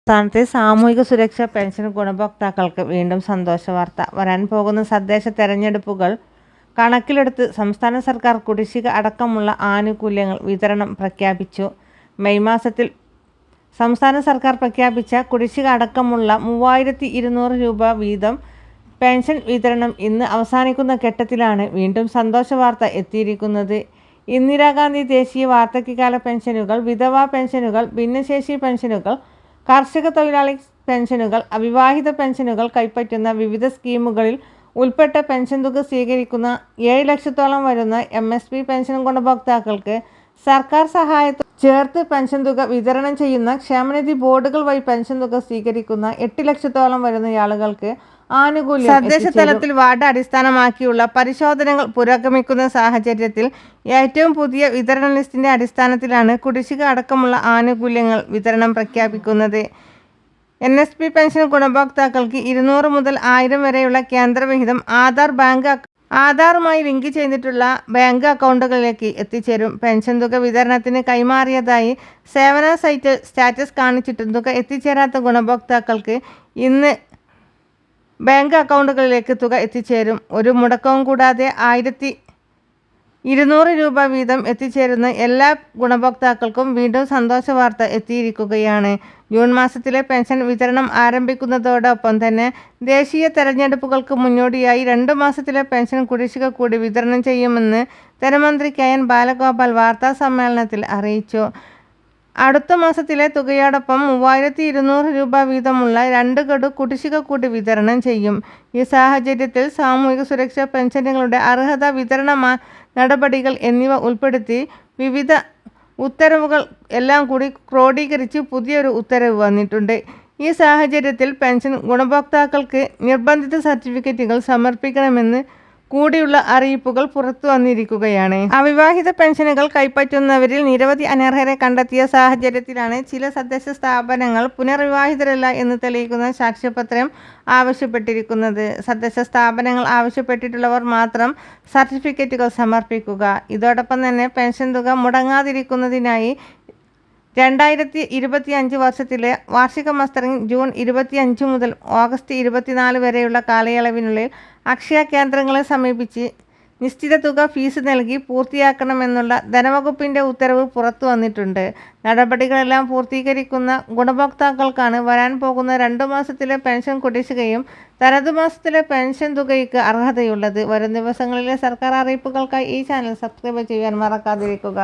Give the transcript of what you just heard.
സംസ്ഥാനത്തെ സാമൂഹിക സുരക്ഷാ പെൻഷൻ ഗുണഭോക്താക്കൾക്ക് വീണ്ടും സന്തോഷ വാർത്ത. വരാൻ പോകുന്ന തദ്ദേശ തെരഞ്ഞെടുപ്പുകൾ കണക്കിലെടുത്ത് സംസ്ഥാന സർക്കാർ കുടിശ്ശിക അടക്കമുള്ള ആനുകൂല്യങ്ങൾ വിതരണം പ്രഖ്യാപിച്ചു. മെയ് മാസത്തിൽ സംസ്ഥാന സർക്കാർ പ്രഖ്യാപിച്ച കുടിശ്ശിക അടക്കമുള്ള 3200 രൂപ വീതം പെൻഷൻ വിതരണം ഇന്ന് അവസാനിക്കുന്ന ഘട്ടത്തിലാണ് വീണ്ടും സന്തോഷ വാർത്ത എത്തിയിരിക്കുന്നത്. ഇന്ദിരാഗാന്ധി ദേശീയ വാർദ്ധക്യകാല പെൻഷനുകൾ, വിധവാ പെൻഷനുകൾ, ഭിന്നശേഷി പെൻഷനുകൾ, കർഷക തൊഴിലാളി പെൻഷനുകൾ, അവിവാഹിത പെൻഷനുകൾ കൈപ്പറ്റുന്ന വിവിധ സ്കീമുകളിൽ ഉൾപ്പെട്ട പെൻഷൻ തുക സ്വീകരിക്കുന്ന 7 ലക്ഷത്തോളം വരുന്ന MSP പെൻഷൻ ഗുണഭോക്താക്കൾക്ക് സർക്കാർ സഹായത്തോടെ ചേർത്ത് പെൻഷൻ തുക വിതരണം ചെയ്യുന്ന ക്ഷേമനിധി ബോർഡുകൾ വഴി പെൻഷൻ തുക സ്വീകരിക്കുന്ന 8 ലക്ഷത്തോളം വരുന്ന ആളുകൾക്ക് ആനുകൂല്യം തദ്ദേശ തലത്തിൽ വാർഡ് അടിസ്ഥാനമാക്കിയുള്ള പരിശോധനകൾ പുരോഗമിക്കുന്ന സാഹചര്യത്തിൽ ഏറ്റവും പുതിയ വിതരണ ലിസ്റ്റിന്റെ അടിസ്ഥാനത്തിലാണ് കുടിശ്ശിക അടക്കമുള്ള ആനുകൂല്യങ്ങൾ വിതരണം പ്രഖ്യാപിക്കുന്നത്. NSP പെൻഷൻ ഗുണഭോക്താക്കൾക്ക് 200 മുതൽ 1000 വരെയുള്ള കേന്ദ്രവിഹിതം ആധാറുമായി ലിങ്ക് ചെയ്തിട്ടുള്ള ബാങ്ക് അക്കൗണ്ടുകളിലേക്ക് എത്തിച്ചേരും. പെൻഷൻ തുക വിതരണത്തിന് കൈമാറിയതായി സേവന സൈറ്റിൽ സ്റ്റാറ്റസ് കാണിച്ചിട്ടും തുക എത്തിച്ചേരാത്ത ഗുണഭോക്താക്കൾക്ക് ഇന്ന് ബാങ്ക് അക്കൗണ്ടുകളിലേക്ക് തുക എത്തിച്ചേരും. ഒരു മുടക്കവും കൂടാതെ 1200 രൂപ വീതം എത്തിച്ചേരുന്ന എല്ലാ ഗുണഭോക്താക്കൾക്കും വീണ്ടും സന്തോഷ വാർത്ത എത്തിയിരിക്കുകയാണ്. ജൂൺ മാസത്തിലെ പെൻഷൻ വിതരണം ആരംഭിക്കുന്നതോടൊപ്പം തന്നെ ദേശീയ തെരഞ്ഞെടുപ്പുകൾക്ക് മുന്നോടിയായി 2 മാസത്തിലെ പെൻഷൻ കുടിശ്ശിക കൂടി വിതരണം ചെയ്യുമെന്ന് ധനമന്ത്രി KN ബാലഗോപാൽ വാർത്താ സമ്മേളനത്തിൽ അറിയിച്ചു. അടുത്ത മാസത്തിലെ തുകയോടൊപ്പം 3200 രൂപ വീതമുള്ള 2 ഗഡു കുടിശ്ശിക കൂടി വിതരണം ചെയ്യും. ഈ സാഹചര്യത്തിൽ സാമൂഹിക സുരക്ഷാ പെൻഷനുകളുടെ അർഹത, വിതരണ നടപടികൾ എന്നിവ ഉൾപ്പെടുത്തി വിവിധ ഉത്തരവുകൾ എല്ലാം കൂടി ക്രോഡീകരിച്ച് പുതിയൊരു ഉത്തരവ് വന്നിട്ടുണ്ട്. ഈ സാഹചര്യത്തിൽ പെൻഷൻ ഗുണഭോക്താക്കൾക്ക് നിർബന്ധിത സർട്ടിഫിക്കറ്റുകൾ സമർപ്പിക്കണമെന്ന് കൂടിയുള്ള അറിയിപ്പുകൾ പുറത്തു വന്നിരിക്കുകയാണ്. അവിവാഹിത പെൻഷനുകൾ കൈപ്പറ്റുന്നവരിൽ നിരവധി അനർഹരെ കണ്ടെത്തിയ സാഹചര്യത്തിലാണ് ചില തദ്ദേശ സ്ഥാപനങ്ങൾ പുനർവിവാഹിതരല്ല എന്ന് തെളിയിക്കുന്ന സാക്ഷ്യപത്രം ആവശ്യപ്പെട്ടിരിക്കുന്നത്. തദ്ദേശ സ്ഥാപനങ്ങൾ ആവശ്യപ്പെട്ടിട്ടുള്ളവർ മാത്രം സർട്ടിഫിക്കറ്റുകൾ സമർപ്പിക്കുക. ഇതോടൊപ്പം തന്നെ പെൻഷൻ തുക മുടങ്ങാതിരിക്കുന്നതിനായി 2025 വർഷത്തിലെ വാർഷിക മസ്റ്ററിംഗ് ജൂൺ 25 മുതൽ ഓഗസ്റ്റ് 24 വരെയുള്ള കാലയളവിനുള്ളിൽ അക്ഷയ കേന്ദ്രങ്ങളെ സമീപിച്ച് നിശ്ചിത തുക ഫീസ് നൽകി പൂർത്തിയാക്കണമെന്നുള്ള ധനവകുപ്പിൻ്റെ ഉത്തരവ് പുറത്തു വന്നിട്ടുണ്ട്. നടപടികളെല്ലാം പൂർത്തീകരിക്കുന്ന ഗുണഭോക്താക്കൾക്കാണ് വരാൻ പോകുന്ന 2 മാസത്തിലെ പെൻഷൻ കുടിശ്ശികയും തനതു മാസത്തിലെ പെൻഷൻ തുകയ്ക്ക് അർഹതയുള്ളത്. വരും ദിവസങ്ങളിലെ സർക്കാർ അറിയിപ്പുകൾക്കായി ഈ ചാനൽ സബ്സ്ക്രൈബ് ചെയ്യാൻ മറക്കാതിരിക്കുക.